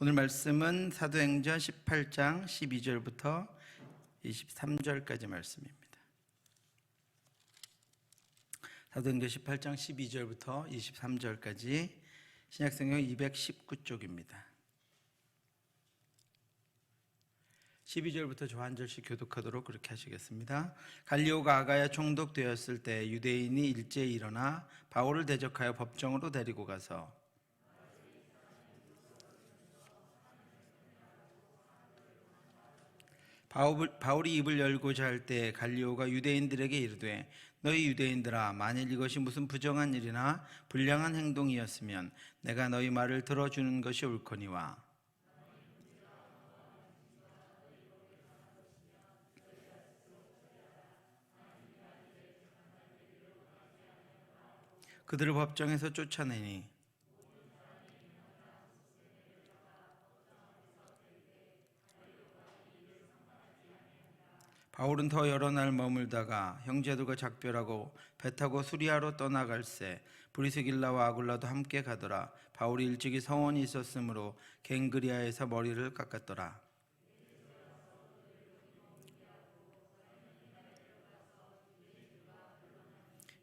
오늘 말씀은 사도행전 18장 12절부터 23절까지 말씀입니다. 사도행전 18장 12절부터 23절까지 신약성경 219쪽입니다. 12절부터 저 한 절씩 교독하도록 그렇게 하시겠습니다. 갈리오가 아가야 총독되었을 때 유대인이 일제히 일어나 바울을 대적하여 법정으로 데리고 가서 바울이 입을 열고자 할 때 갈리오가 유대인들에게 이르되 너희 유대인들아, 만일 이것이 무슨 부정한 일이나 불량한 행동이었으면 내가 너희 말을 들어주는 것이 옳거니와 그들을 법정에서 쫓아내니 바울은 더 여러 날 머물다가 형제들과 작별하고 배 타고 수리아로 떠나갈새 브리스길라와 아굴라도 함께 가더라. 바울이 일찍이 성원이 있었으므로 갱그리아에서 머리를 깎았더라.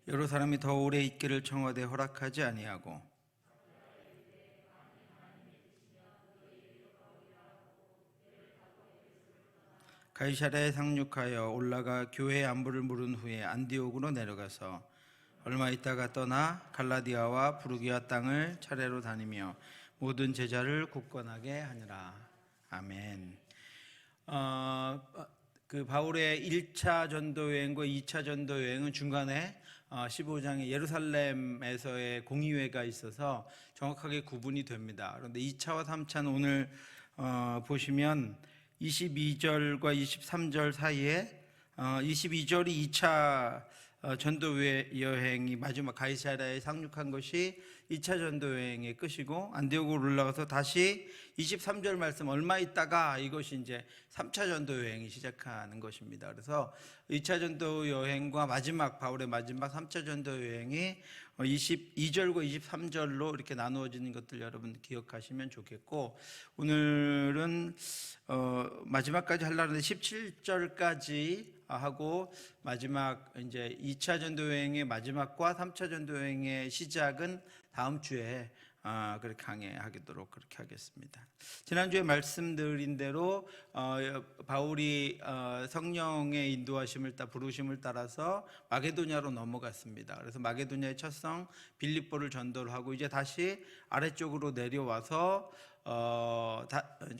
여러 사람이 더 오래 있기를 청하되 허락하지 아니하고 가이사랴에 상륙하여 올라가 교회 안부를 물은 후에 안디옥으로 내려가서 얼마 있다가 떠나 갈라디아와 부르기아 땅을 차례로 다니며 모든 제자를 굳건하게 하니라. 아멘. 그 바울의 1차 전도 여행과 2차 전도 여행은 중간에 15장에 예루살렘에서의 공의회가 있어서 정확하게 구분이 됩니다. 그런데 2차와 3차는 오늘 보시면 22절과 23절 사이에 22절이 2차 전도 여행이 마지막 가이사랴에 상륙한 것이 2차 전도 여행의 끝이고 안디옥으로 올라가서 다시 23절 말씀 얼마 있다가 이것이 이제 3차 전도 여행이 시작하는 것입니다. 그래서 2차 전도 여행과 바울의 마지막 3차 전도 여행이 22절과 23절로 이렇게 나누어지는 것들 여러분 기억하시면 좋겠고, 오늘은 마지막까지 하려는데 17절까지 하고 마지막 이제 2차 전도 여행의 마지막과 3차 전도 여행의 시작은 다음 주에 그렇게 강해하도록 그렇게 하겠습니다. 지난주에 말씀드린 대로 바울이 성령의 인도하심을 부르심을 따라서 마게도냐로 넘어갔습니다. 그래서 마게도냐의 첫 성 빌립보를 전도를 하고 이제 다시 아래쪽으로 내려와서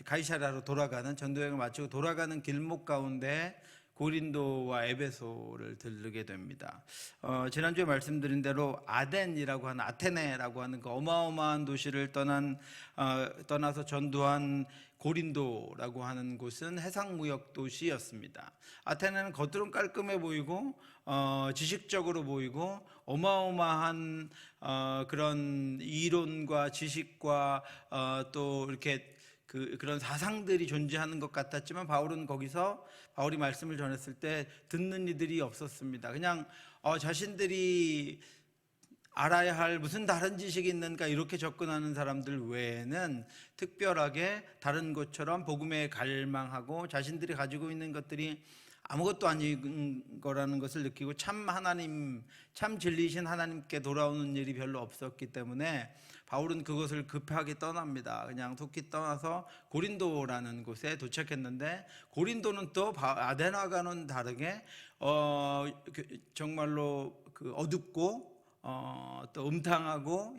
가이사랴로 돌아가는 전도여행을 마치고 돌아가는 길목 가운데 고린도와 에베소를 들르게 됩니다. 지난주에 말씀드린 대로 아테네라고 하는 그 어마어마한 도시를 떠나서 전도한 고린도라고 하는 곳은 해상무역 도시였습니다. 아테네는 겉으로는 깔끔해 보이고 지식적으로 보이고 어마어마한 그런 이론과 지식과 또 이렇게 그런 사상들이 존재하는 것 같았지만 바울이 말씀을 전했을 때 듣는 이들이 없었습니다. 그냥 자신들이 알아야 할 무슨 다른 지식이 있는가 이렇게 접근하는 사람들 외에는 특별하게 다른 것처럼 복음에 갈망하고 자신들이 가지고 있는 것들이 아무것도 아닌 거라는 것을 느끼고 참 진리이신 하나님께 돌아오는 일이 별로 없었기 때문에 바울은 그것을 급하게 떠납니다. 그냥 속히 떠나서 고린도라는 곳에 도착했는데, 고린도는 또 아데나와는 다르게 정말로 어둡고 또 음탕하고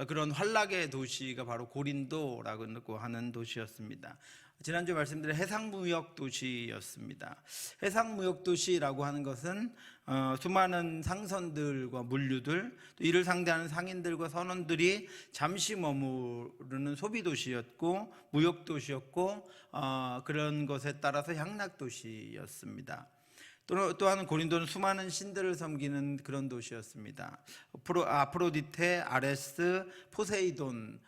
그런 환락의 도시가 바로 고린도라고 하는 도시였습니다. 지난주에 말씀드린 해상무역 도시였습니다. 해상무역 도시라고 하는 것은 수많은 상선들과 물류들, 또 이를 상대하는 상인들과 선원들이 잠시 머무르는 소비도시였고 무역도시였고 그런 것에 따라서 향락도시였습니다. 또한 고린도는 수많은 신들을 섬기는 그런 도시였습니다. 아프로디테, 아레스, 포세이돈과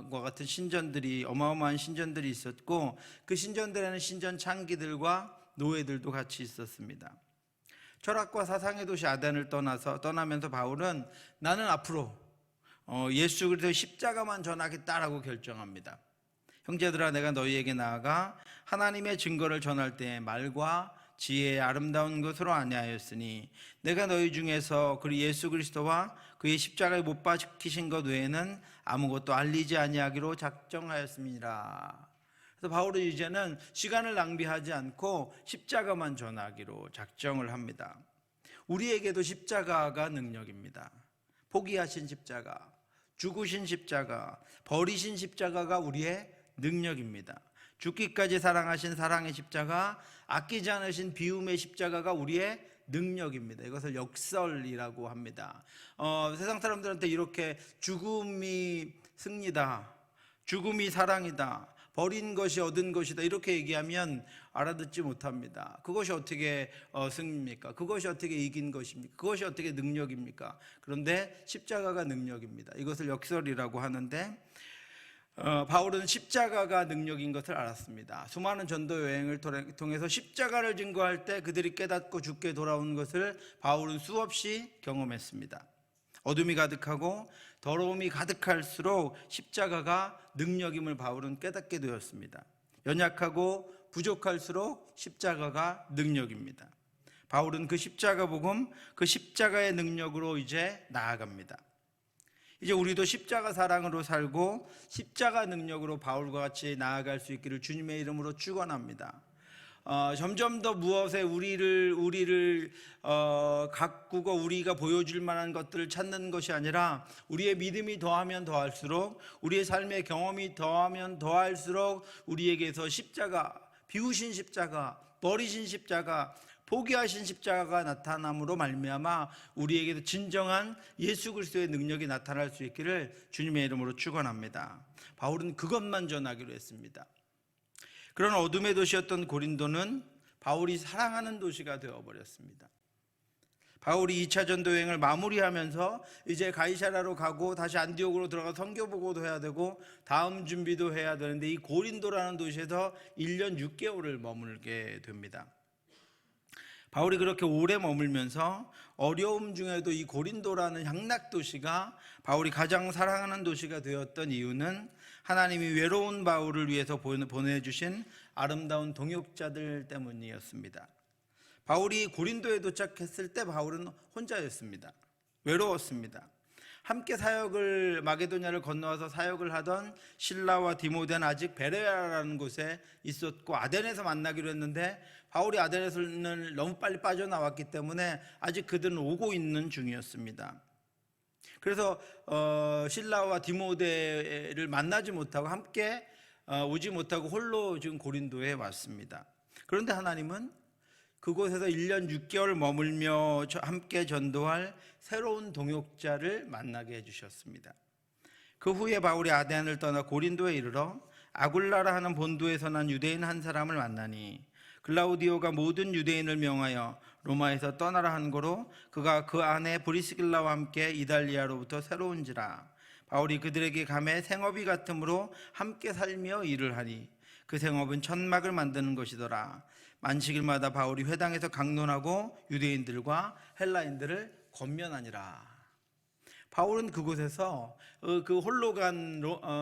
같은 신전들이, 어마어마한 신전들이 있었고, 그 신전들에는 신전 창기들과 노예들도 같이 있었습니다. 철학과 사상의 도시 아덴을 떠나면서 바울은 나는 앞으로 예수 그리스도의 십자가만 전하겠다라고 결정합니다. 형제들아, 내가 너희에게 나아가 하나님의 증거를 전할 때 말과 지혜의 아름다운 것으로 아니하였으니 내가 너희 중에서 그리 예수 그리스도와 그의 십자가에 못 박히신 것 외에는 아무것도 알리지 아니하기로 작정하였음이니라. 그래서 바울은 이제는 시간을 낭비하지 않고 십자가만 전하기로 작정을 합니다. 우리에게도 십자가가 능력입니다. 포기하신 십자가, 죽으신 십자가, 버리신 십자가가 우리의 능력입니다. 죽기까지 사랑하신 사랑의 십자가, 아끼지 않으신 비움의 십자가가 우리의 능력입니다. 이것을 역설이라고 합니다. 세상 사람들한테 이렇게 죽음이 승리다, 죽음이 사랑이다, 버린 것이 얻은 것이다 이렇게 얘기하면 알아듣지 못합니다. 그것이 어떻게 승리입니까? 그것이 어떻게 이긴 것입니까? 그것이 어떻게 능력입니까? 그런데 십자가가 능력입니다. 이것을 역설이라고 하는데 바울은 십자가가 능력인 것을 알았습니다. 수많은 전도 여행을 통해서 십자가를 증거할 때 그들이 깨닫고 죽게 돌아온 것을 바울은 수없이 경험했습니다. 어둠이 가득하고 더러움이 가득할수록 십자가가 능력임을 바울은 깨닫게 되었습니다. 연약하고 부족할수록 십자가가 능력입니다. 바울은 그 십자가 복음, 그 십자가의 능력으로 이제 나아갑니다. 이제 우리도 십자가 사랑으로 살고 십자가 능력으로 바울과 같이 나아갈 수 있기를 주님의 이름으로 축원합니다. 점점 더 무엇에 우리를 가꾸고 우리가 보여줄 만한 것들을 찾는 것이 아니라 우리의 믿음이 더하면 더할수록, 우리의 삶의 경험이 더하면 더할수록 우리에게서 십자가, 비우신 십자가, 버리신 십자가, 포기하신 십자가가 나타남으로 말미암아 우리에게도 진정한 예수 그리스도의 능력이 나타날 수 있기를 주님의 이름으로 축원합니다. 바울은 그것만 전하기로 했습니다. 그런 어둠의 도시였던 고린도는 바울이 사랑하는 도시가 되어버렸습니다. 바울이 2차 전도 여행을 마무리하면서 이제 가이사랴로 가고 다시 안디옥으로 들어가 선교 보고도 해야 되고 다음 준비도 해야 되는데 이 고린도라는 도시에서 1년 6개월을 머물게 됩니다. 바울이 그렇게 오래 머물면서 어려움 중에도 이 고린도라는 향락 도시가 바울이 가장 사랑하는 도시가 되었던 이유는 하나님이 외로운 바울을 위해서 보내주신 아름다운 동역자들 때문이었습니다. 바울이 고린도에 도착했을 때 바울은 혼자였습니다. 외로웠습니다. 함께 사역을 마게도냐를 건너와서 사역을 하던 실라와 디모데는 아직 베레아라는 곳에 있었고 아덴에서 만나기로 했는데 바울이 아덴에서는 너무 빨리 빠져나왔기 때문에 아직 그들은 오고 있는 중이었습니다. 그래서 실라와 디모데를 만나지 못하고 함께 오지 못하고 홀로 지금 고린도에 왔습니다. 그런데 하나님은 그곳에서 1년 6개월 머물며 함께 전도할 새로운 동역자를 만나게 해주셨습니다. 그 후에 바울이 아덴을 떠나 고린도에 이르러 아굴라라 하는 본도에서 난 유대인 한 사람을 만나니 글라우디오가 모든 유대인을 명하여 로마에서 떠나라 한 거로 그가 그 아내 브리스길라와 함께 이달리아로부터 새로운지라. 바울이 그들에게 감해 생업이 같으므로 함께 살며 일을 하니 그 생업은 천막을 만드는 것이더라. 만식일마다 바울이 회당에서 강론하고 유대인들과 헬라인들을 권면하니라. 바울은 그곳에서 그 홀로 간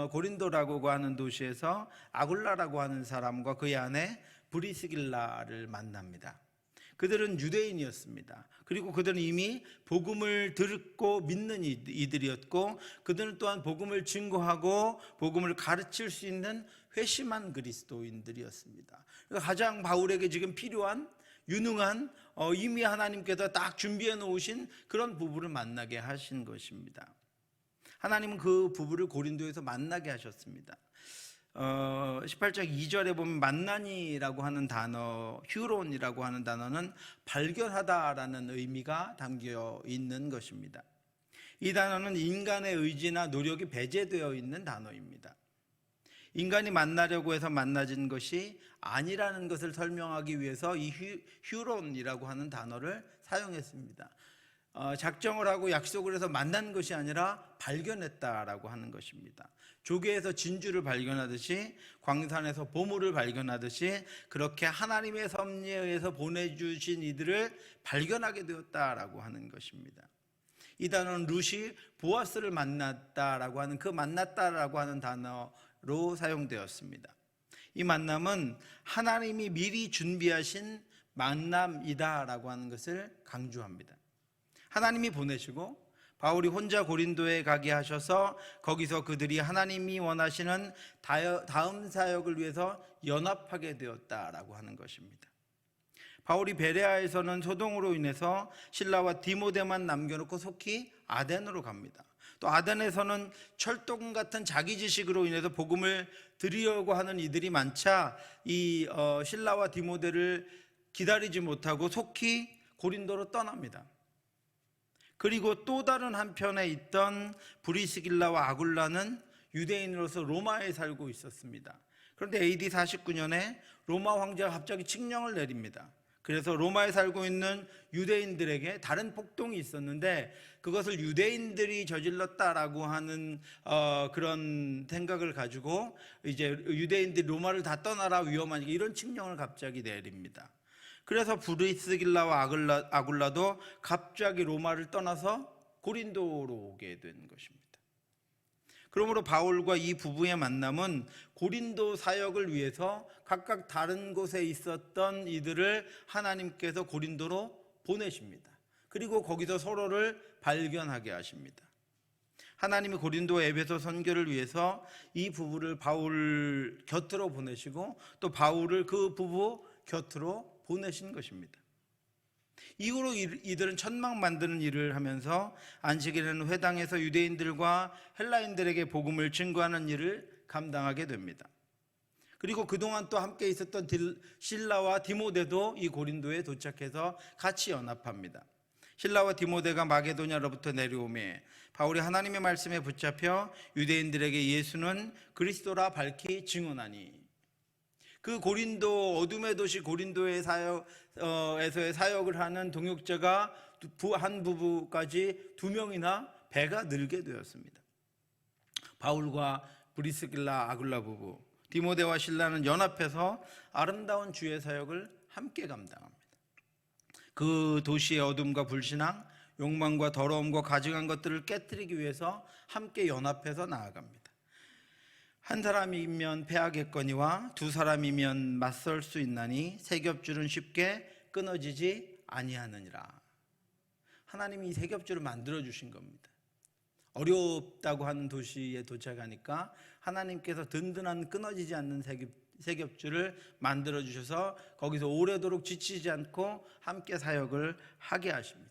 고린도라고 하는 도시에서 아굴라라고 하는 사람과 그의 아내 브리스길라를 만납니다. 그들은 유대인이었습니다. 그리고 그들은 이미 복음을 듣고 믿는 이들이었고 그들은 또한 복음을 증거하고 복음을 가르칠 수 있는 회심한 그리스도인들이었습니다. 그러니까 가장 바울에게 지금 필요한 유능한 이미 하나님께서 딱 준비해 놓으신 그런 부부를 만나게 하신 것입니다. 하나님은 그 부부를 고린도에서 만나게 하셨습니다. 18장 2절에 보면 만나니라고 하는 단어, 휴론이라고 하는 단어는 발견하다라는 의미가 담겨 있는 것입니다. 이 단어는 인간의 의지나 노력이 배제되어 있는 단어입니다. 인간이 만나려고 해서 만나진 것이 아니라는 것을 설명하기 위해서 이 휴론이라고 하는 단어를 사용했습니다. 작정을 하고 약속을 해서 만난 것이 아니라 발견했다라고 하는 것입니다. 조개에서 진주를 발견하듯이 광산에서 보물을 발견하듯이 그렇게 하나님의 섭리에 의해서 보내주신 이들을 발견하게 되었다라고 하는 것입니다. 이 단어는 룻이 보아스를 만났다라고 하는 그 만났다라고 하는 단어 사용되었습니다. 이 만남은 하나님이 미리 준비하신 만남이다라고 하는 것을 강조합니다. 하나님이 보내시고 바울이 혼자 고린도에 가게 하셔서 거기서 그들이 하나님이 원하시는 다음 사역을 위해서 연합하게 되었다라고 하는 것입니다. 바울이 베레아에서는 소동으로 인해서 실라와 디모데만 남겨놓고 속히 아덴으로 갑니다. 또 아덴에서는 철동 같은 자기 지식으로 인해서 복음을 드리려고 하는 이들이 많자 이 실라와 디모데를 기다리지 못하고 속히 고린도로 떠납니다. 그리고 또 다른 한편에 있던 브리스길라와 아굴라는 유대인으로서 로마에 살고 있었습니다. 그런데 AD 49년에 로마 황제가 갑자기 칙령을 내립니다. 그래서 로마에 살고 있는 유대인들에게 다른 폭동이 있었는데 그것을 유대인들이 저질렀다라고 하는 그런 생각을 가지고 이제 유대인들이 로마를 다 떠나라, 위험하니까, 이런 칙령을 갑자기 내립니다. 그래서 브리스길라와 아굴라도 갑자기 로마를 떠나서 고린도로 오게 된 것입니다. 그러므로 바울과 이 부부의 만남은 고린도 사역을 위해서 각각 다른 곳에 있었던 이들을 하나님께서 고린도로 보내십니다. 그리고 거기서 서로를 발견하게 하십니다. 하나님이 고린도 에베소 선교를 위해서 이 부부를 바울 곁으로 보내시고 또 바울을 그 부부 곁으로 보내신 것입니다. 이후로 이들은 천막 만드는 일을 하면서 안식일에는 회당에서 유대인들과 헬라인들에게 복음을 증거하는 일을 감당하게 됩니다. 그리고 그동안 또 함께 있었던 실라와 디모데도 이 고린도에 도착해서 같이 연합합니다. 실라와 디모데가 마게도냐로부터 내려오매 바울이 하나님의 말씀에 붙잡혀 유대인들에게 예수는 그리스도라 밝히 증언하니, 그 고린도, 어둠의 도시 고린도의 에서의 사역을 하는 동역자가 한 부부까지 2명이나 배가 늘게 되었습니다. 바울과 브리스길라 아굴라 부부, 디모데와 실라는 연합해서 아름다운 주의 사역을 함께 감당합니다. 그 도시의 어둠과 불신앙, 욕망과 더러움과 가증한 것들을 깨뜨리기 위해서 함께 연합해서 나아갑니다. 한 사람이면 패하겠거니와 두 사람이면 맞설 수 있나니 세 겹줄은 쉽게 끊어지지 아니하느니라. 하나님이 이 세 겹줄을 만들어 주신 겁니다. 어렵다고 하는 도시에 도착하니까 하나님께서 든든한 끊어지지 않는 세 겹줄을 만들어 주셔서 거기서 오래도록 지치지 않고 함께 사역을 하게 하십니다.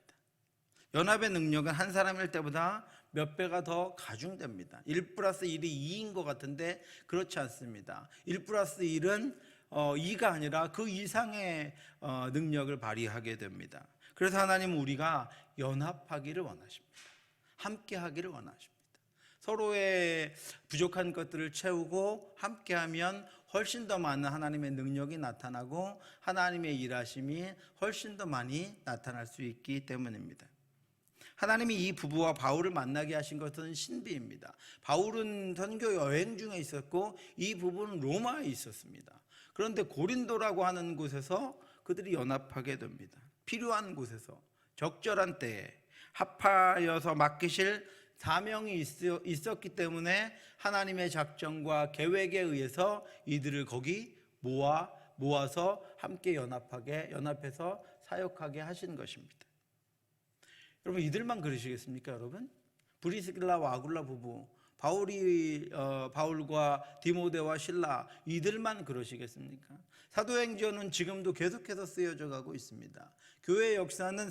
연합의 능력은 한 사람일 때보다 몇 배가 더 가중됩니다. 1+1이 2인 것 같은데 그렇지 않습니다. 1+1은 2가 아니라 그 이상의 능력을 발휘하게 됩니다. 그래서 하나님은 우리가 연합하기를 원하십니다. 함께 하기를 원하십니다. 서로의 부족한 것들을 채우고 함께하면 훨씬 더 많은 하나님의 능력이 나타나고 하나님의 일하심이 훨씬 더 많이 나타날 수 있기 때문입니다. 하나님이 이 부부와 바울을 만나게 하신 것은 신비입니다. 바울은 선교 여행 중에 있었고 이 부부는 로마에 있었습니다. 그런데 고린도라고 하는 곳에서 그들이 연합하게 됩니다. 필요한 곳에서 적절한 때에 합하여서 맡기실 사명이 있었기 때문에 하나님의 작정과 계획에 의해서 이들을 거기 모아서 함께 연합해서 사역하게 하신 것입니다. 여러분, 이들만 그러시겠습니까, 여러분? 브리스길라와 아굴라 부부, 바울과 디모데와 실라, 이들만 그러시겠습니까? 사도행전은 지금도 계속해서 쓰여져 가고 있습니다. 교회의 역사는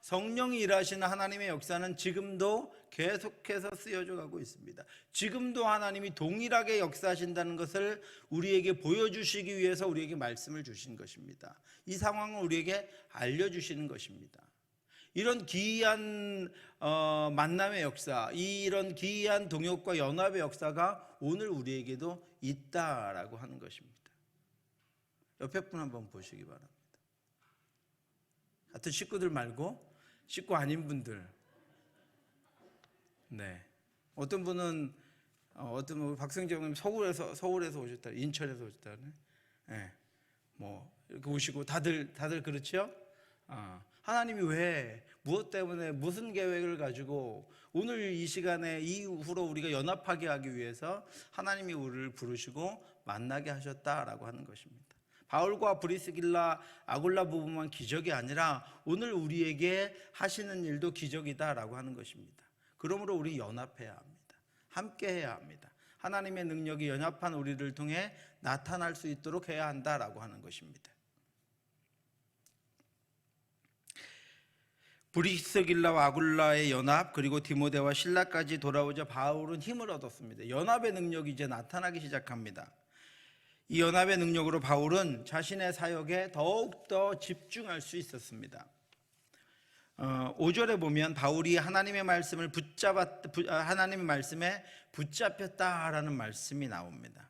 성령이 일하시는 하나님의 역사는 지금도 계속해서 쓰여져 가고 있습니다. 지금도 하나님이 동일하게 역사하신다는 것을 우리에게 보여주시기 위해서 우리에게 말씀을 주신 것입니다. 이 상황을 우리에게 알려주시는 것입니다. 이런 기이한 만남의 역사, 이런 기이한 동역과 연합의 역사가 오늘 우리에게도 있다라고 하는 것입니다. 옆에 분 한번 보시기 바랍니다. 같은 식구들 말고 식구 아닌 분들. 네. 어떤 분은 박성재님 서울에서 오셨다, 인천에서 오셨다. 네. 뭐 이렇게 오시고 다들 그렇죠? 하나님이 왜, 무엇 때문에, 무슨 계획을 가지고 오늘 이 시간에 이후로 우리가 연합하게 하기 위해서 하나님이 우리를 부르시고 만나게 하셨다라고 하는 것입니다. 바울과 브리스길라, 아굴라 부부만 기적이 아니라 오늘 우리에게 하시는 일도 기적이다라고 하는 것입니다. 그러므로 우리 연합해야 합니다. 함께 해야 합니다. 하나님의 능력이 연합한 우리를 통해 나타날 수 있도록 해야 한다라고 하는 것입니다. 브리스길라와 아굴라의 연합, 그리고 디모데와 실라까지 돌아오자 바울은 힘을 얻었습니다. 연합의 능력이 이제 나타나기 시작합니다. 이 연합의 능력으로 바울은 자신의 사역에 더욱더 집중할 수 있었습니다. 5절에 보면 바울이 하나님의 말씀에 붙잡혔다라는 말씀이 나옵니다.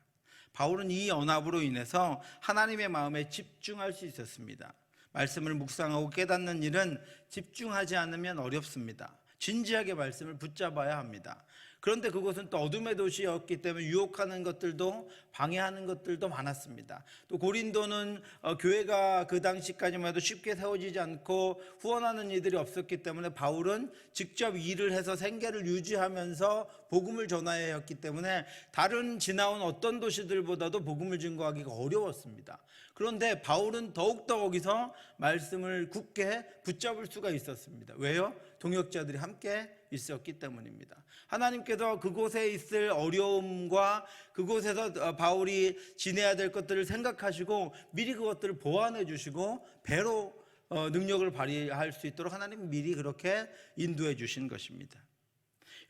바울은 이 연합으로 인해서 하나님의 마음에 집중할 수 있었습니다. 말씀을 묵상하고 깨닫는 일은 집중하지 않으면 어렵습니다. 진지하게 말씀을 붙잡아야 합니다. 그런데 그곳은 또 어둠의 도시였기 때문에 유혹하는 것들도, 방해하는 것들도 많았습니다. 또 고린도는 교회가 그 당시까지만 해도 쉽게 세워지지 않고 후원하는 이들이 없었기 때문에 바울은 직접 일을 해서 생계를 유지하면서 복음을 전하여야 했기 때문에 다른 지나온 어떤 도시들보다도 복음을 증거하기가 어려웠습니다. 그런데 바울은 더욱더 거기서 말씀을 굳게 붙잡을 수가 있었습니다. 왜요? 동역자들이 함께 있었기 때문입니다. 하나님께서 그곳에 있을 어려움과 그곳에서 바울이 지내야 될 것들을 생각하시고 미리 그것들을 보완해 주시고 배로 능력을 발휘할 수 있도록 하나님이 미리 그렇게 인도해 주신 것입니다.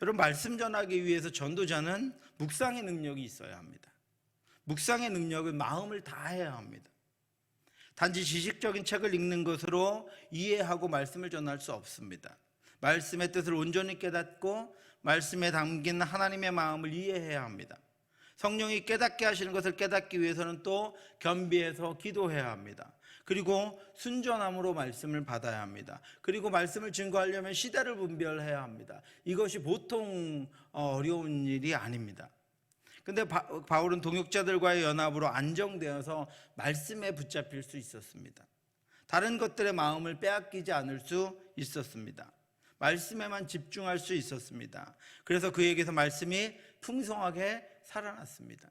여러분, 말씀 전하기 위해서 전도자는 묵상의 능력이 있어야 합니다. 묵상의 능력은 마음을 다해야 합니다. 단지 지식적인 책을 읽는 것으로 이해하고 말씀을 전할 수 없습니다. 말씀의 뜻을 온전히 깨닫고 말씀에 담긴 하나님의 마음을 이해해야 합니다. 성령이 깨닫게 하시는 것을 깨닫기 위해서는 또 겸비해서 기도해야 합니다. 그리고 순전함으로 말씀을 받아야 합니다. 그리고 말씀을 증거하려면 시대를 분별해야 합니다. 이것이 보통 어려운 일이 아닙니다. 근데 바울은 동역자들과의 연합으로 안정되어서 말씀에 붙잡힐 수 있었습니다. 다른 것들의 마음을 빼앗기지 않을 수 있었습니다. 말씀에만 집중할 수 있었습니다. 그래서 그에게서 말씀이 풍성하게 살아났습니다.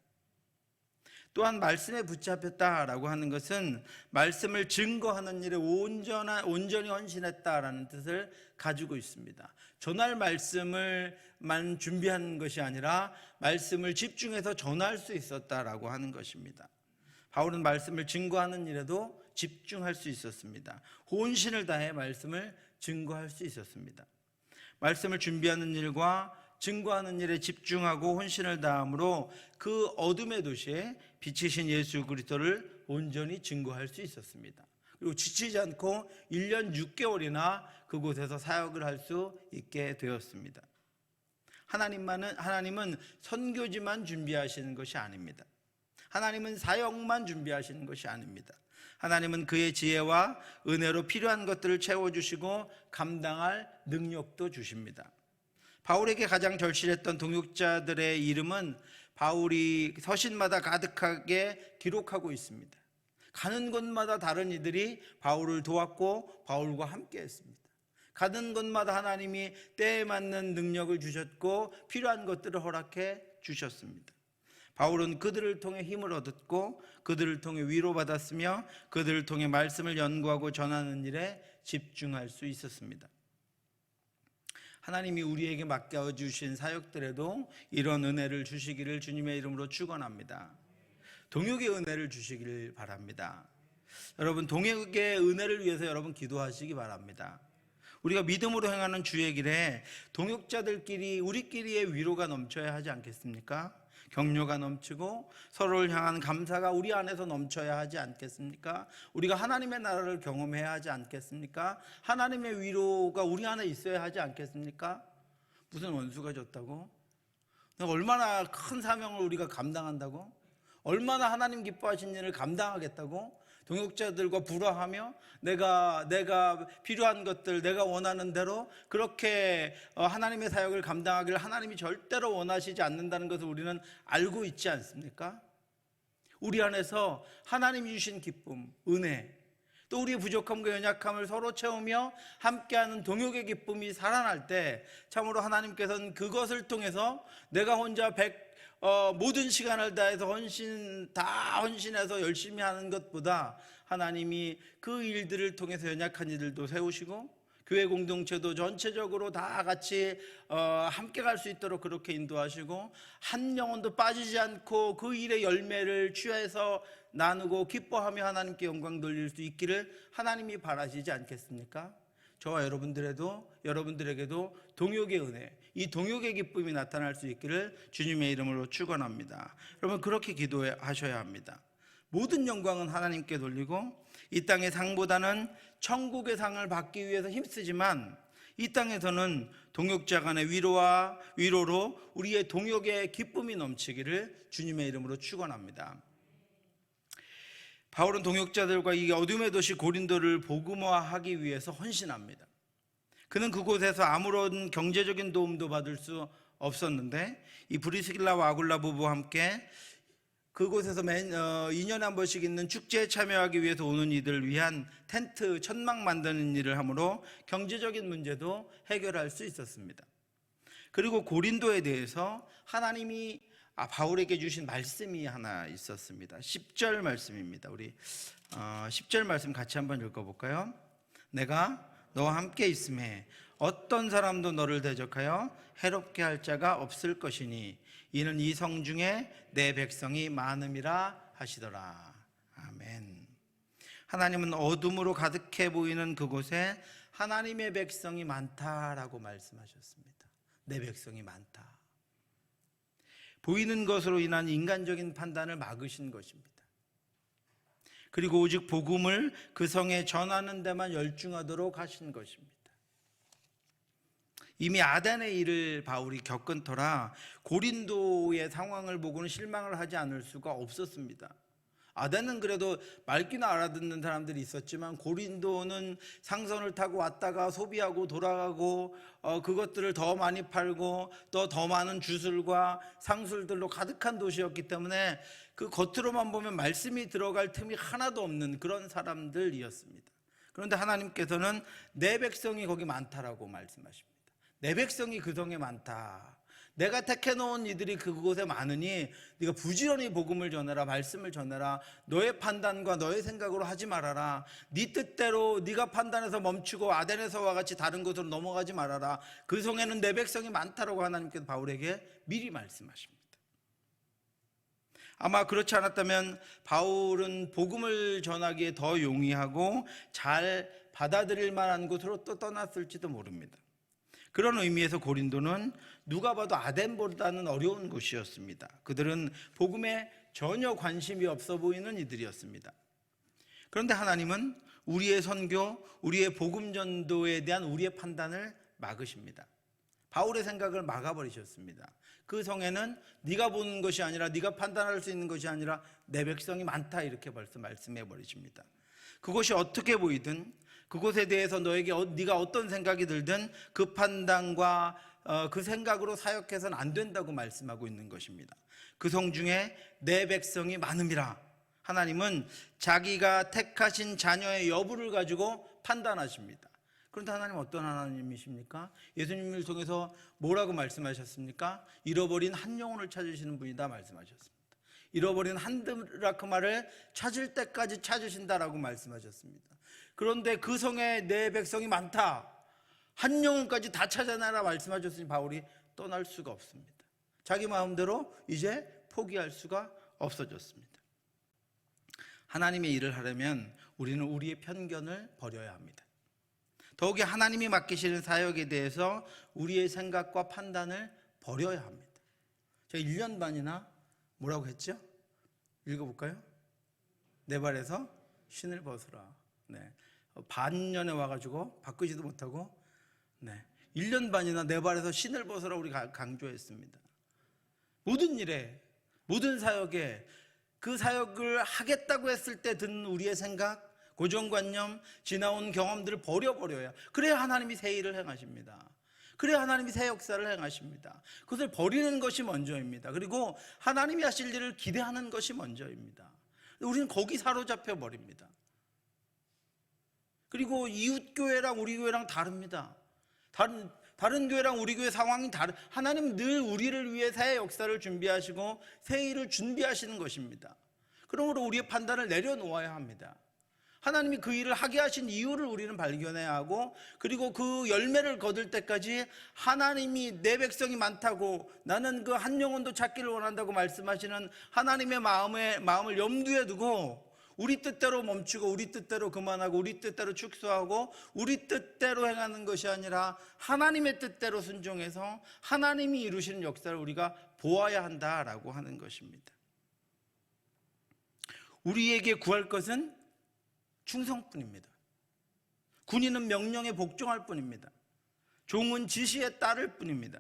또한 말씀에 붙잡혔다라고 하는 것은 말씀을 증거하는 일에 온전히 헌신했다라는 뜻을 가지고 있습니다. 전할 말씀을만 준비한 것이 아니라 말씀을 집중해서 전할 수 있었다라고 하는 것입니다. 바울은 말씀을 증거하는 일에도 집중할 수 있었습니다. 혼신을 다해 말씀을 증거할 수 있었습니다. 말씀을 준비하는 일과 증거하는 일에 집중하고 혼신을 다함으로 그 어둠의 도시에 빛이신 예수 그리스도를 온전히 증거할 수 있었습니다. 그리고 지치지 않고 1년 6개월이나 그곳에서 사역을 할 수 있게 되었습니다. 하나님은 선교지만 준비하시는 것이 아닙니다. 하나님은 사역만 준비하시는 것이 아닙니다. 하나님은 그의 지혜와 은혜로 필요한 것들을 채워주시고 감당할 능력도 주십니다. 바울에게 가장 절실했던 동역자들의 이름은 바울이 서신마다 가득하게 기록하고 있습니다. 가는 곳마다 다른 이들이 바울을 도왔고 바울과 함께 했습니다. 가는 곳마다 하나님이 때에 맞는 능력을 주셨고 필요한 것들을 허락해 주셨습니다. 바울은 그들을 통해 힘을 얻었고 그들을 통해 위로받았으며 그들을 통해 말씀을 연구하고 전하는 일에 집중할 수 있었습니다. 하나님이 우리에게 맡겨주신 사역들에도 이런 은혜를 주시기를 주님의 이름으로 축원합니다. 동역의 은혜를 주시기를 바랍니다. 여러분, 동역의 은혜를 위해서 여러분 기도하시기 바랍니다. 우리가 믿음으로 행하는 주의 길에 동역자들끼리 우리끼리의 위로가 넘쳐야 하지 않겠습니까? 격려가 넘치고 서로를 향한 감사가 우리 안에서 넘쳐야 하지 않겠습니까? 우리가 하나님의 나라를 경험해야 하지 않겠습니까? 하나님의 위로가 우리 안에 있어야 하지 않겠습니까? 무슨 원수가 졌다고? 얼마나 큰 사명을 우리가 감당한다고? 얼마나 하나님 기뻐하신 일을 감당하겠다고? 동역자들과 불화하며 내가 필요한 것들, 내가 원하는 대로 그렇게 하나님의 사역을 감당하기를 하나님이 절대로 원하시지 않는다는 것을 우리는 알고 있지 않습니까? 우리 안에서 하나님이 주신 기쁨, 은혜, 또 우리의 부족함과 연약함을 서로 채우며 함께하는 동역의 기쁨이 살아날 때 참으로 하나님께서는 그것을 통해서 내가 혼자 모든 시간을 다해서 헌신해서 열심히 하는 것보다 하나님이 그 일들을 통해서 연약한 이들도 세우시고 교회 공동체도 전체적으로 다 같이 함께 갈 수 있도록 그렇게 인도하시고 한 영혼도 빠지지 않고 그 일의 열매를 취해서 나누고 기뻐하며 하나님께 영광 돌릴 수 있기를 하나님이 바라시지 않겠습니까? 저와 여러분들에게도 동역의 은혜, 이 동역의 기쁨이 나타날 수 있기를 주님의 이름으로 축원합니다. 여러분 그렇게 기도하셔야 합니다. 모든 영광은 하나님께 돌리고 이 땅의 상보다는 천국의 상을 받기 위해서 힘쓰지만 이 땅에서는 동역자 간의 위로로 우리의 동역의 기쁨이 넘치기를 주님의 이름으로 축원합니다. 바울은 동역자들과 이 어둠의 도시 고린도를 복음화하기 위해서 헌신합니다. 그는 그곳에서 아무런 경제적인 도움도 받을 수 없었는데 이 브리스길라와 아굴라 부부와 함께 그곳에서 2년에 한 번씩 있는 축제에 참여하기 위해서 오는 이들을 위한 텐트 천막 만드는 일을 함으로 경제적인 문제도 해결할 수 있었습니다. 그리고 고린도에 대해서 하나님이 바울에게 주신 말씀이 하나 있었습니다. 10절 말씀입니다. 우리 10절 말씀 같이 한번 읽어볼까요? 내가 너와 함께 있음에 어떤 사람도 너를 대적하여 해롭게 할 자가 없을 것이니 이는 이 성 중에 내 백성이 많음이라 하시더라. 아멘. 하나님은 어둠으로 가득해 보이는 그곳에 하나님의 백성이 많다라고 말씀하셨습니다. 내 백성이 많다. 보이는 것으로 인한 인간적인 판단을 막으신 것입니다. 그리고 오직 복음을 그 성에 전하는 데만 열중하도록 하신 것입니다. 이미 아덴의 일을 바울이 겪은 터라 고린도의 상황을 보고는 실망을 하지 않을 수가 없었습니다. 아덴은 그래도 말귀나 알아듣는 사람들이 있었지만 고린도는 상선을 타고 왔다가 소비하고 돌아가고 그것들을 더 많이 팔고 또 더 많은 주술과 상술들로 가득한 도시였기 때문에 그 겉으로만 보면 말씀이 들어갈 틈이 하나도 없는 그런 사람들이었습니다. 그런데 하나님께서는 내 백성이 거기 많다라고 말씀하십니다. 내 백성이 그 성에 많다. 내가 택해놓은 이들이 그곳에 많으니 네가 부지런히 복음을 전해라, 말씀을 전해라. 너의 판단과 너의 생각으로 하지 말아라. 네 뜻대로 네가 판단해서 멈추고 아덴에서와 같이 다른 곳으로 넘어가지 말아라. 그 성에는 내 백성이 많다라고 하나님께서 바울에게 미리 말씀하십니다. 아마 그렇지 않았다면 바울은 복음을 전하기에 더 용이하고 잘 받아들일 만한 곳으로 또 떠났을지도 모릅니다. 그런 의미에서 고린도는 누가 봐도 아덴보다는 어려운 곳이었습니다. 그들은 복음에 전혀 관심이 없어 보이는 이들이었습니다. 그런데 하나님은 우리의 선교, 우리의 복음 전도에 대한 우리의 판단을 막으십니다. 바울의 생각을 막아버리셨습니다. 그 성에는 네가 보는 것이 아니라 네가 판단할 수 있는 것이 아니라 내 백성이 많다 이렇게 벌써 말씀해 버리십니다. 그것이 어떻게 보이든 그곳에 대해서 네가 어떤 생각이 들든 그 판단과 그 생각으로 사역해서는 안 된다고 말씀하고 있는 것입니다. 그 성 중에 내 백성이 많음이라. 하나님은 자기가 택하신 자녀의 여부를 가지고 판단하십니다. 그런데 하나님은 어떤 하나님이십니까? 예수님을 통해서 뭐라고 말씀하셨습니까? 잃어버린 한 영혼을 찾으시는 분이다 말씀하셨습니다. 잃어버린 한 드라크마를 찾을 때까지 찾으신다라고 말씀하셨습니다. 그런데 그 성에 내 백성이 많다. 한 영혼까지 다 찾아내라 말씀하셨으니 바울이 떠날 수가 없습니다. 자기 마음대로 이제 포기할 수가 없어졌습니다. 하나님의 일을 하려면 우리는 우리의 편견을 버려야 합니다. 더욱이 하나님이 맡기시는 사역에 대해서 우리의 생각과 판단을 버려야 합니다. 제가 1년 반이나 뭐라고 했죠? 읽어볼까요? 내 발에서 신을 벗으라. 네. 반년에 와가지고 바꾸지도 못하고 1년 반이나 내 발에서 신을 벗으라 우리 강조했습니다. 모든 일에, 모든 사역에 그 사역을 하겠다고 했을 때 든 우리의 생각, 고정관념, 지나온 경험들을 버려버려야, 그래야 하나님이 새 일을 행하십니다. 그래야 하나님이 새 역사를 행하십니다. 그것을 버리는 것이 먼저입니다. 그리고 하나님이 하실 일을 기대하는 것이 먼저입니다. 우리는 거기 사로잡혀 버립니다. 그리고 이웃 교회랑 우리 교회랑 다릅니다. 다른 교회랑 우리 교회 상황이 하나님은 늘 우리를 위해 새 역사를 준비하시고 새 일을 준비하시는 것입니다. 그러므로 우리의 판단을 내려놓아야 합니다. 하나님이 그 일을 하게 하신 이유를 우리는 발견해야 하고, 그리고 그 열매를 거둘 때까지 하나님이 내 백성이 많다고, 나는 그 한 영혼도 찾기를 원한다고 말씀하시는 하나님의 마음을 염두에 두고 우리 뜻대로 멈추고 우리 뜻대로 그만하고 우리 뜻대로 축소하고 우리 뜻대로 행하는 것이 아니라 하나님의 뜻대로 순종해서 하나님이 이루시는 역사를 우리가 보아야 한다라고 하는 것입니다. 우리에게 구할 것은 충성뿐입니다. 군인은 명령에 복종할 뿐입니다. 종은 지시에 따를 뿐입니다.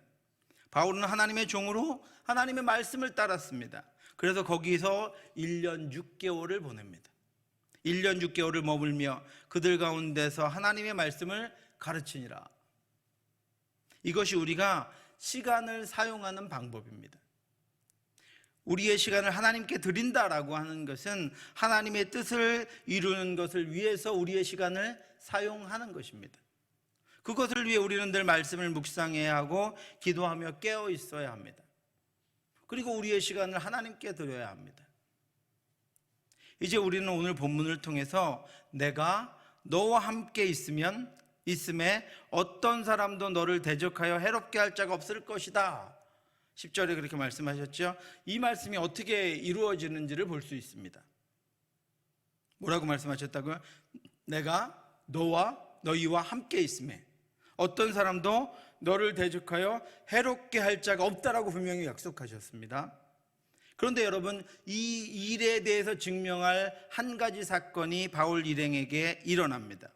바울은 하나님의 종으로 하나님의 말씀을 따랐습니다. 그래서 거기서 1년 6개월을 보냅니다. 1년 6개월을 머물며 그들 가운데서 하나님의 말씀을 가르치니라. 이것이 우리가 시간을 사용하는 방법입니다. 우리의 시간을 하나님께 드린다라고 하는 것은 하나님의 뜻을 이루는 것을 위해서 우리의 시간을 사용하는 것입니다. 그것을 위해 우리는 늘 말씀을 묵상해야 하고 기도하며 깨어 있어야 합니다. 그리고 우리의 시간을 하나님께 드려야 합니다. 이제 우리는 오늘 본문을 통해서 내가 너와 함께 있음에 어떤 사람도 너를 대적하여 해롭게 할 자가 없을 것이다. 10절에 그렇게 말씀하셨죠. 이 말씀이 어떻게 이루어지는지를 볼 수 있습니다. 뭐라고 말씀하셨다고요? 내가 너희와 함께 있음에 어떤 사람도 너를 대적하여 해롭게 할 자가 없다라고 분명히 약속하셨습니다. 그런데 여러분, 이 일에 대해서 증명할 한 가지 사건이 바울 일행에게 일어납니다.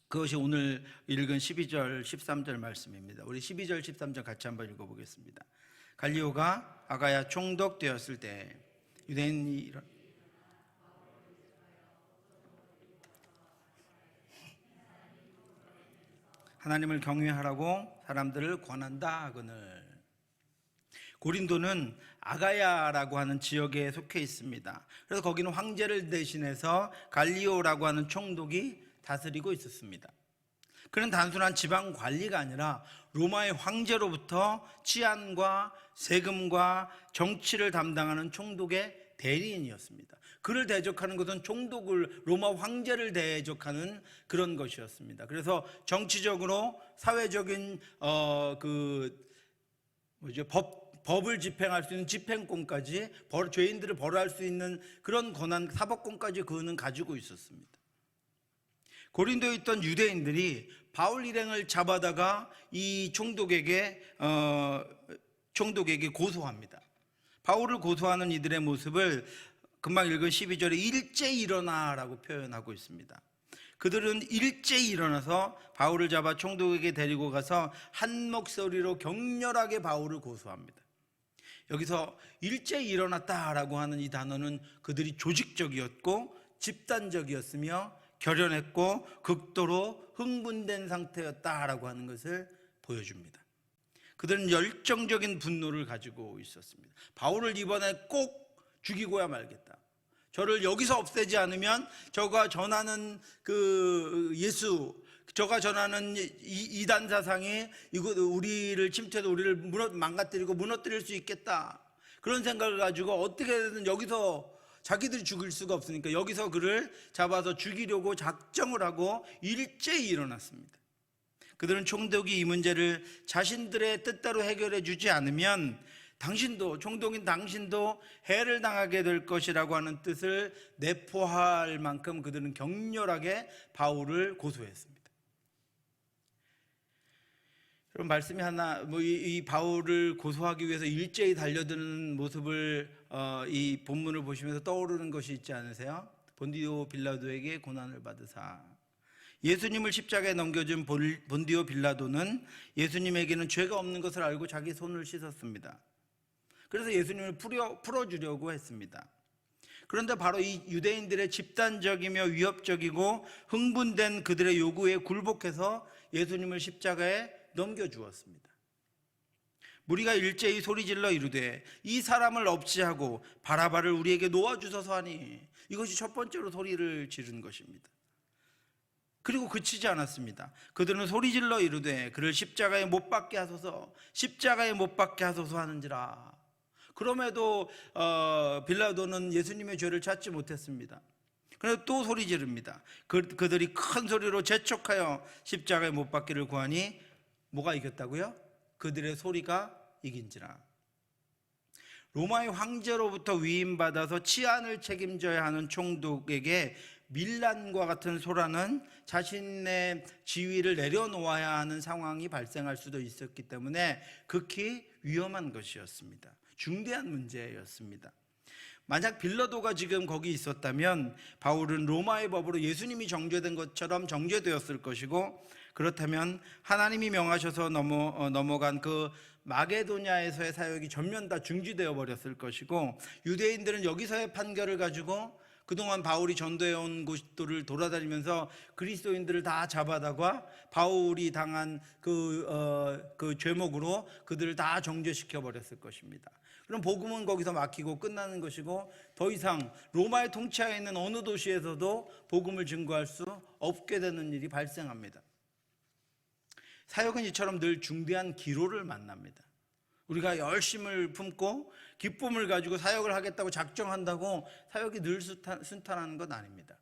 그것이 오늘 읽은 12절, 13절 말씀입니다. 우리 12절, 13절 같이 한번 읽어보겠습니다. 갈리오가 아가야 총독되었을 때 유대인이 하나님을 경외하라고 사람들을 권한다 하거늘. 고린도는 아가야라고 하는 지역에 속해 있습니다. 그래서 거기는 황제를 대신해서 갈리오라고 하는 총독이 다스리고 있었습니다. 그는 단순한 지방 관리가 아니라 로마의 황제로부터 치안과 세금과 정치를 담당하는 총독의 대리인이었습니다. 그를 대적하는 것은 총독을, 로마 황제를 대적하는 그런 것이었습니다. 그래서 정치적으로 사회적인 법을 집행할 수 있는 집행권까지, 죄인들을 벌할 수 있는 그런 권한, 사법권까지 그는 가지고 있었습니다. 고린도에 있던 유대인들이 바울 일행을 잡아다가 이 총독에게 고소합니다. 바울을 고소하는 이들의 모습을 금방 읽은 12절에 일제히 일어나라고 표현하고 있습니다. 그들은 일제히 일어나서 바울을 잡아 총독에게 데리고 가서 한 목소리로 격렬하게 바울을 고소합니다. 여기서 일제히 일어났다라고 하는 이 단어는 그들이 조직적이었고 집단적이었으며 결연했고 극도로 흥분된 상태였다라고 하는 것을 보여줍니다. 그들은 열정적인 분노를 가지고 있었습니다. 바울을 이번에 꼭 죽이고야 말겠다. 저를 여기서 없애지 않으면 저가 전하는 그 예수, 저가 전하는 이단 사상이 우리를 침체도 우리를 망가뜨리고 무너뜨릴 수 있겠다. 그런 생각을 가지고 어떻게든 여기서 자기들이 죽일 수가 없으니까 여기서 그를 잡아서 죽이려고 작정을 하고 일제히 일어났습니다. 그들은 총독이 이 문제를 자신들의 뜻대로 해결해 주지 않으면 총독인 당신도 해를 당하게 될 것이라고 하는 뜻을 내포할 만큼 그들은 격렬하게 바울을 고소했습니다. 여러분, 말씀이 하나, 이 바울을 고소하기 위해서 일제히 달려드는 모습을 이 본문을 보시면서 떠오르는 것이 있지 않으세요? 본디오 빌라도에게 고난을 받으사. 예수님을 십자가에 넘겨준 본디오 빌라도는 예수님에게는 죄가 없는 것을 알고 자기 손을 씻었습니다. 그래서 예수님을 풀어주려고 했습니다. 그런데 바로 이 유대인들의 집단적이며 위협적이고 흥분된 그들의 요구에 굴복해서 예수님을 십자가에 넘겨주었습니다. 무리가 일제히 소리질러 이르되 이 사람을 없이하고 바라바를 우리에게 놓아주소서 하니, 이것이 첫 번째로 소리를 지른 것입니다. 그리고 그치지 않았습니다. 그들은 소리질러 이르되 그를 십자가에 못 박게 하소서, 십자가에 못 박게 하소서 하는지라. 그럼에도 빌라도는 예수님의 죄를 찾지 못했습니다. 그래서 또 소리 지릅니다. 그들이 큰 소리로 재촉하여 십자가에 못 박기를 구하니 뭐가 이겼다고요? 그들의 소리가 이긴지라. 로마의 황제로부터 위임받아서 치안을 책임져야 하는 총독에게 밀란과 같은 소란은 자신의 지위를 내려놓아야 하는 상황이 발생할 수도 있었기 때문에 극히 위험한 것이었습니다. 중대한 문제였습니다. 만약 빌라도가 지금 거기 있었다면 바울은 로마의 법으로 예수님이 정죄된 것처럼 정죄되었을 것이고, 그렇다면 하나님이 명하셔서 넘어간 그 마게도냐에서의 사역이 전면 다 중지되어 버렸을 것이고, 유대인들은 여기서의 판결을 가지고 그동안 바울이 전도해온 곳들을 돌아다니면서 그리스도인들을 다 잡아다가 바울이 당한 그 죄목으로 그들을 다 정죄시켜 버렸을 것입니다. 그럼 복음은 거기서 막히고 끝나는 것이고, 더 이상 로마의 통치하에 있는 어느 도시에서도 복음을 증거할 수 없게 되는 일이 발생합니다. 사역은 이처럼 늘 중대한 기로를 만납니다. 우리가 열심을 품고 기쁨을 가지고 사역을 하겠다고 작정한다고 사역이 늘 순탄한 건 아닙니다.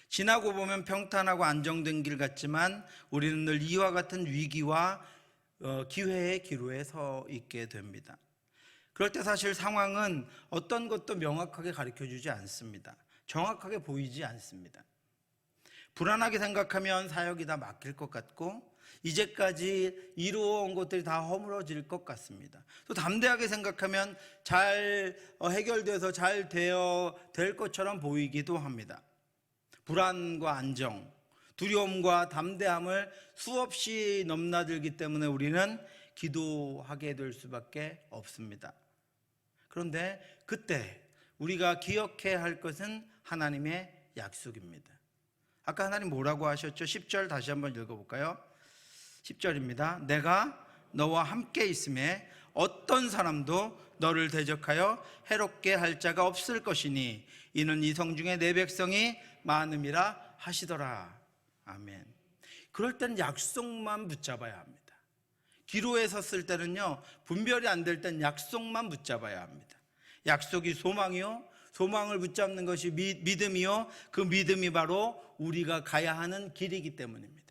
지나고 보면 평탄하고 안정된 길 같지만 우리는 늘 이와 같은 위기와 기회의 기로에 서 있게 됩니다. 그럴 때 사실 상황은 어떤 것도 명확하게 가르쳐주지 않습니다. 정확하게 보이지 않습니다. 불안하게 생각하면 사역이 다 막힐 것 같고, 이제까지 이루어온 것들이 다 허물어질 것 같습니다. 또 담대하게 생각하면 잘 해결돼서 잘 될 것처럼 보이기도 합니다. 불안과 안정, 두려움과 담대함을 수없이 넘나들기 때문에 우리는 기도하게 될 수밖에 없습니다. 그런데 그때 우리가 기억해야 할 것은 하나님의 약속입니다. 아까 하나님 뭐라고 하셨죠? 10절 다시 한번 읽어볼까요? 10절입니다. 내가 너와 함께 있음에 어떤 사람도 너를 대적하여 해롭게 할 자가 없을 것이니 이는 이 성 중에 내 백성이 많음이라 하시더라. 아멘. 그럴 때는 약속만 붙잡아야 합니다. 기로에 섰을 때는요, 분별이 안 될 땐 약속만 붙잡아야 합니다. 약속이 소망이요, 소망을 붙잡는 것이 믿음이요, 그 믿음이 바로 우리가 가야 하는 길이기 때문입니다.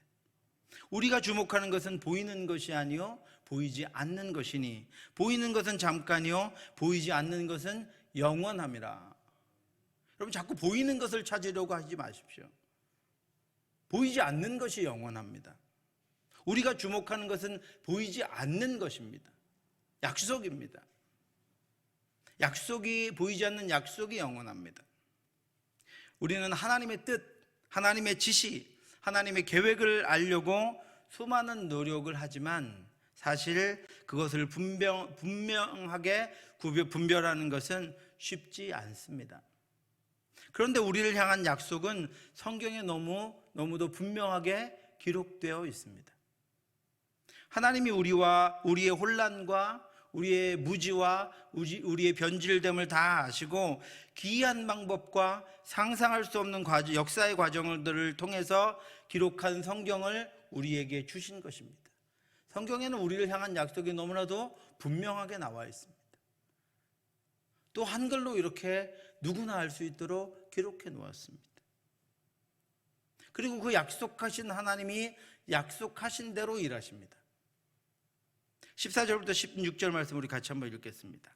우리가 주목하는 것은 보이는 것이 아니요 보이지 않는 것이니 보이는 것은 잠깐이요 보이지 않는 것은 영원함이라. 여러분, 자꾸 보이는 것을 찾으려고 하지 마십시오. 보이지 않는 것이 영원합니다. 우리가 주목하는 것은 보이지 않는 것입니다. 약속입니다. 약속이 보이지 않는 약속이 영원합니다. 우리는 하나님의 뜻, 하나님의 지시, 하나님의 계획을 알려고 수많은 노력을 하지만 사실 그것을 분명하게 분별하는 것은 쉽지 않습니다. 그런데 우리를 향한 약속은 성경에 너무도 분명하게 기록되어 있습니다. 하나님이 우리의 혼란과 우리의 무지와 우리의 변질됨을 다 아시고 기이한 방법과 상상할 수 없는 역사의 과정들을 통해서 기록한 성경을 우리에게 주신 것입니다. 성경에는 우리를 향한 약속이 너무나도 분명하게 나와 있습니다. 또 한글로 이렇게 누구나 알 수 있도록 기록해 놓았습니다. 그리고 그 약속하신 하나님이 약속하신 대로 일하십니다. 14절부터 16절 말씀 우리 같이 한번 읽겠습니다.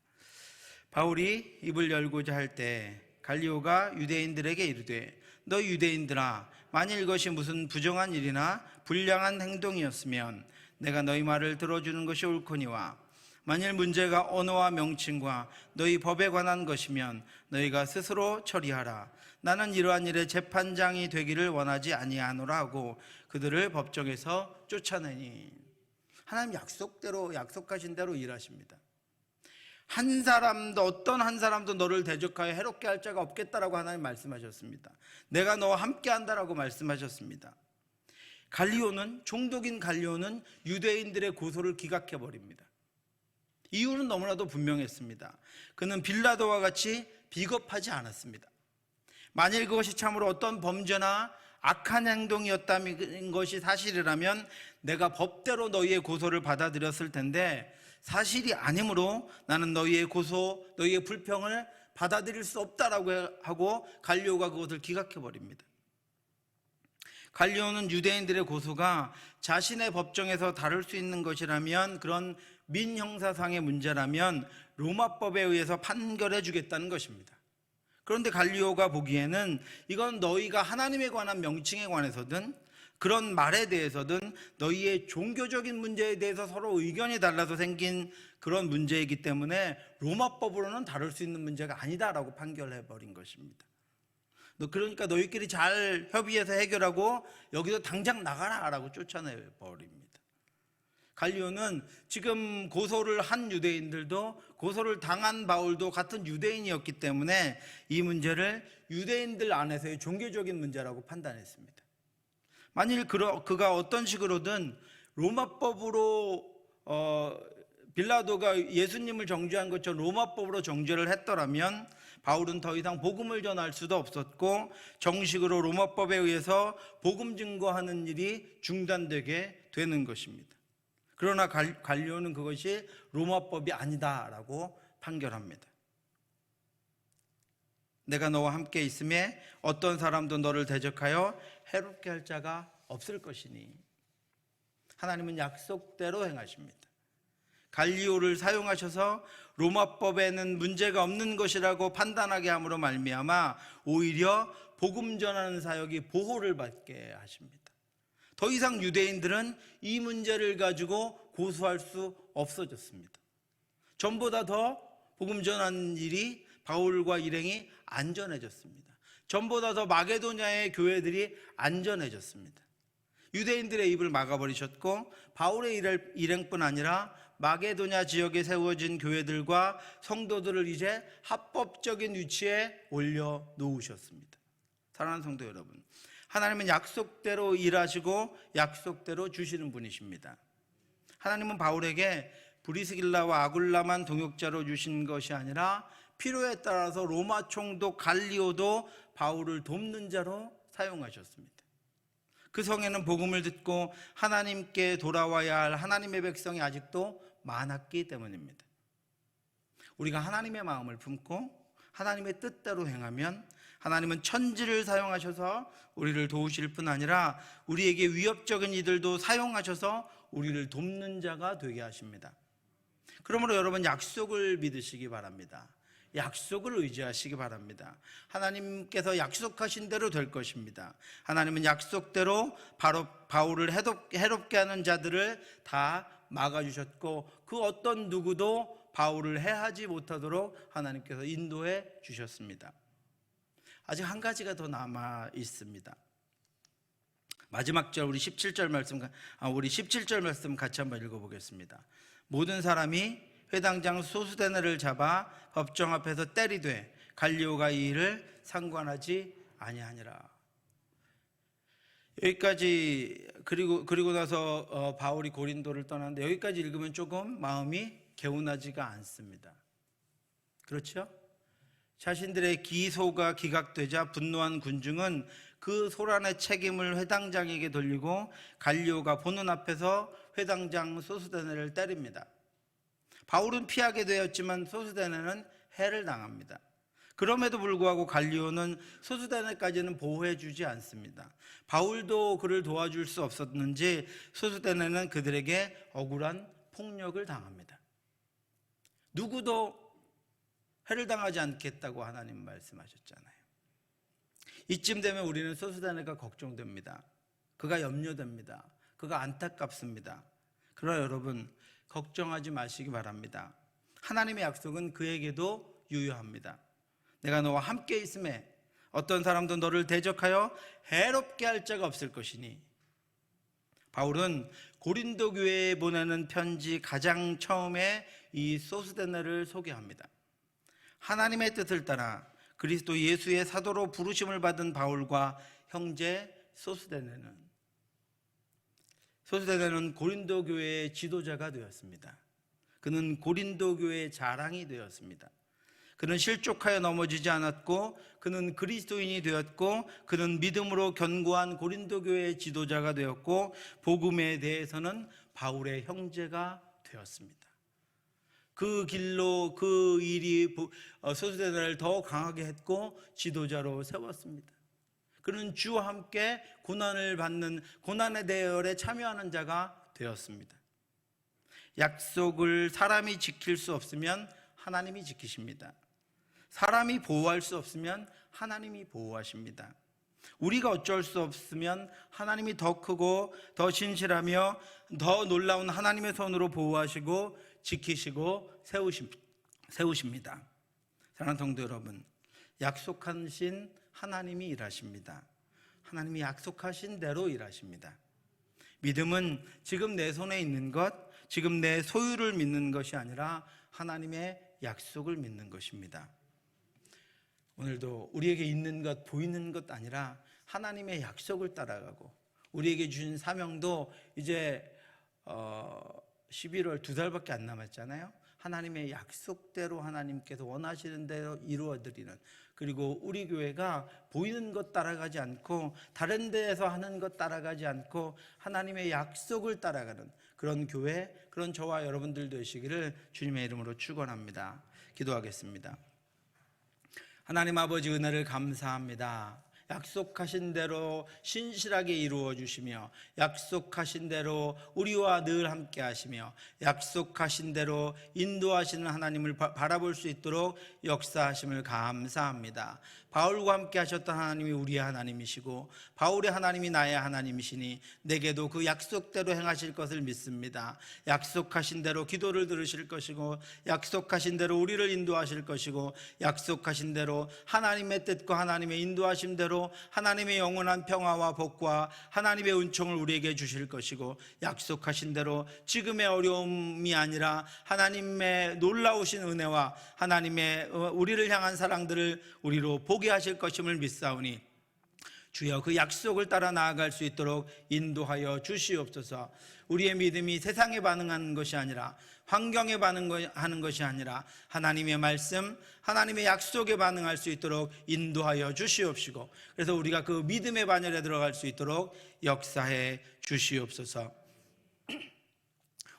바울이 입을 열고자 할 때 갈리오가 유대인들에게 이르되 너 유대인들아, 만일 이것이 무슨 부정한 일이나 불량한 행동이었으면 내가 너희 말을 들어주는 것이 옳거니와 만일 문제가 언어와 명칭과 너희 법에 관한 것이면 너희가 스스로 처리하라. 나는 이러한 일에 재판장이 되기를 원하지 아니하노라 하고 그들을 법정에서 쫓아내니. 하나님 약속대로, 약속하신 대로 일하십니다. 어떤 한 사람도 너를 대적하여 해롭게 할 자가 없겠다라고 하나님 말씀하셨습니다. 내가 너와 함께 한다라고 말씀하셨습니다. 종독인 갈리오는 유대인들의 고소를 기각해 버립니다. 이유는 너무나도 분명했습니다. 그는 빌라도와 같이 비겁하지 않았습니다. 만일 그것이 참으로 어떤 범죄나 악한 행동이었다는 것이 사실이라면 내가 법대로 너희의 고소를 받아들였을 텐데, 사실이 아니므로 나는 너희의 고소, 너희의 불평을 받아들일 수 없다라고 하고 갈리오가 그것을 기각해 버립니다. 갈리오는 유대인들의 고소가 자신의 법정에서 다룰 수 있는 것이라면, 그런 민형사상의 문제라면 로마법에 의해서 판결해 주겠다는 것입니다. 그런데 갈리오가 보기에는 이건 너희가 하나님에 관한 명칭에 관해서든 그런 말에 대해서든 너희의 종교적인 문제에 대해서 서로 의견이 달라서 생긴 그런 문제이기 때문에 로마법으로는 다룰 수 있는 문제가 아니다라고 판결해 버린 것입니다. 그러니까 너희끼리 잘 협의해서 해결하고 여기서 당장 나가라라고 쫓아내 버립니다. 갈리오는 지금 고소를 한 유대인들도 고소를 당한 바울도 같은 유대인이었기 때문에 이 문제를 유대인들 안에서의 종교적인 문제라고 판단했습니다. 만일 그가 어떤 식으로든 로마법으로 빌라도가 예수님을 정죄한 것처럼 로마법으로 정죄를 했더라면 바울은 더 이상 복음을 전할 수도 없었고 정식으로 로마법에 의해서 복음 증거하는 일이 중단되게 되는 것입니다. 그러나 갈리오는 그것이 로마법이 아니다라고 판결합니다. 내가 너와 함께 있음에 어떤 사람도 너를 대적하여 해롭게 할 자가 없을 것이니. 하나님은 약속대로 행하십니다. 갈리오를 사용하셔서 로마법에는 문제가 없는 것이라고 판단하게 함으로 말미암아 오히려 복음 전하는 사역이 보호를 받게 하십니다. 더 이상 유대인들은 이 문제를 가지고 고소할 수 없어졌습니다. 전보다 더 복음 전하는 일이 바울과 일행이 안전해졌습니다. 전보다 더 마게도냐의 교회들이 안전해졌습니다. 유대인들의 입을 막아버리셨고 바울의 일행뿐 아니라 마게도냐 지역에 세워진 교회들과 성도들을 이제 합법적인 위치에 올려놓으셨습니다. 사랑하는 성도 여러분, 하나님은 약속대로 일하시고 약속대로 주시는 분이십니다. 하나님은 바울에게 브리스길라와 아굴라만 동역자로 주신 것이 아니라 필요에 따라서 로마 총독 갈리오도 바울을 돕는 자로 사용하셨습니다. 그 성에는 복음을 듣고 하나님께 돌아와야 할 하나님의 백성이 아직도 많았기 때문입니다. 우리가 하나님의 마음을 품고 하나님의 뜻대로 행하면 하나님은 천지를 사용하셔서 우리를 도우실 뿐 아니라 우리에게 위협적인 이들도 사용하셔서 우리를 돕는 자가 되게 하십니다. 그러므로 여러분, 약속을 믿으시기 바랍니다. 약속을 의지하시기 바랍니다. 하나님께서 약속하신 대로 될 것입니다. 하나님은 약속대로 바로 바울을 해롭게 하는 자들을 다 막아주셨고 그 어떤 누구도 바울을 해하지 못하도록 하나님께서 인도해 주셨습니다. 아직 한 가지가 더 남아 있습니다. 마지막 절 우리 17절 말씀 같이 한번 읽어보겠습니다. 모든 사람이 회당장 소수데네를 잡아 법정 앞에서 때리되 갈리오가 이 일을 상관하지 아니하니라. 여기까지 그리고 나서 바울이 고린도를 떠났는데 여기까지 읽으면 조금 마음이 개운하지가 않습니다. 그렇죠? 자신들의 기소가 기각되자 분노한 군중은 그 소란의 책임을 회당장에게 돌리고 갈리오가 보는 앞에서 회당장 소수데네를 때립니다. 바울은 피하게 되었지만 소수데네는 해를 당합니다. 그럼에도 불구하고 갈리오는 소수데네까지는 보호해주지 않습니다. 바울도 그를 도와줄 수 없었는지 소수데네는 그들에게 억울한 폭력을 당합니다. 누구도 해를 당하지 않겠다고 하나님 말씀하셨잖아요. 이쯤 되면 우리는 소수데네가 걱정됩니다. 그가 염려됩니다. 그가 안타깝습니다. 그러나 여러분, 걱정하지 마시기 바랍니다. 하나님의 약속은 그에게도 유효합니다. 내가 너와 함께 있음에 어떤 사람도 너를 대적하여 해롭게 할 자가 없을 것이니. 바울은 고린도 교회에 보내는 편지 가장 처음에 이 소수데네를 소개합니다. 하나님의 뜻을 따라 그리스도 예수의 사도로 부르심을 받은 바울과 형제 소수데네는 소수대는 고린도 교회의 지도자가 되었습니다. 그는 고린도 교회의 자랑이 되었습니다. 그는 실족하여 넘어지지 않았고 그는 그리스도인이 되었고 그는 믿음으로 견고한 고린도 교회의 지도자가 되었고 복음에 대해서는 바울의 형제가 되었습니다. 그 길로 그 일이 소수대를 더 강하게 했고 지도자로 세웠습니다. 그는 주와 함께 고난을 받는 고난의 대열에 참여하는 자가 되었습니다. 약속을 사람이 지킬 수 없으면 하나님이 지키십니다. 사람이 보호할 수 없으면 하나님이 보호하십니다. 우리가 어쩔 수 없으면 하나님이 더 크고 더 진실하며 더 놀라운 하나님의 손으로 보호하시고 지키시고 세우십니다. 사랑하는 성도 여러분, 약속하신 하나님이 일하십니다. 하나님이 약속하신 대로 일하십니다. 믿음은 지금 내 손에 있는 것, 지금 내 소유를 믿는 것이 아니라 하나님의 약속을 믿는 것입니다. 오늘도 우리에게 있는 것, 보이는 것 아니라 하나님의 약속을 따라가고 우리에게 주신 사명도 이제 11월 2달밖에 안 남았잖아요. 하나님의 약속대로 하나님께서 원하시는 대로 이루어드리는, 그리고 우리 교회가 보이는 것 따라가지 않고 다른 데에서 하는 것 따라가지 않고 하나님의 약속을 따라가는 그런 교회, 그런 저와 여러분들 되시기를 주님의 이름으로 축원합니다. 기도하겠습니다. 하나님 아버지, 은혜를 감사합니다. 약속하신 대로 신실하게 이루어 주시며 약속하신 대로 우리와 늘 함께 하시며 약속하신 대로 인도하시는 하나님을 바라볼 수 있도록 역사하심을 감사합니다. 바울과 함께 하셨던 하나님이 우리의 하나님이시고 바울의 하나님이 나의 하나님이시니 내게도 그 약속대로 행하실 것을 믿습니다. 약속하신 대로 기도를 들으실 것이고 약속하신 대로 우리를 인도하실 것이고 약속하신 대로 하나님의 뜻과 하나님의 인도하심대로 하나님의 영원한 평화와 복과 하나님의 은총을 우리에게 주실 것이고 약속하신 대로 지금의 어려움이 아니라 하나님의 놀라우신 은혜와 하나님의 우리를 향한 사랑들을 우리로 보게 하실 것임을 믿사오니 주여 그 약속을 따라 나아갈 수 있도록 인도하여 주시옵소서. 우리의 믿음이 세상에 반응하는 것이 아니라 환경에 반응하는 것이 아니라 하나님의 말씀, 하나님의 약속에 반응할 수 있도록 인도하여 주시옵시고 그래서 우리가 그 믿음의 반열에 들어갈 수 있도록 역사해 주시옵소서.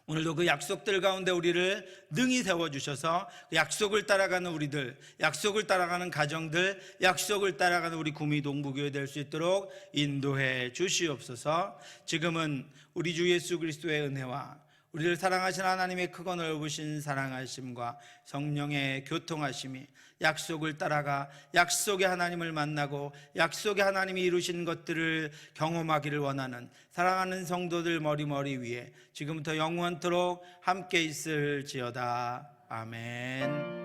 오늘도 그 약속들 가운데 우리를 능히 세워주셔서 그 약속을 따라가는 우리들, 약속을 따라가는 가정들, 약속을 따라가는 우리 구미 동부교회 될 수 있도록 인도해 주시옵소서. 지금은 우리 주 예수 그리스도의 은혜와 우리를 사랑하신 하나님의 크고 넓으신 사랑하심과 성령의 교통하심이 약속을 따라가 약속의 하나님을 만나고 약속의 하나님이 이루신 것들을 경험하기를 원하는 사랑하는 성도들 머리 위에 지금부터 영원토록 함께 있을지어다. 아멘.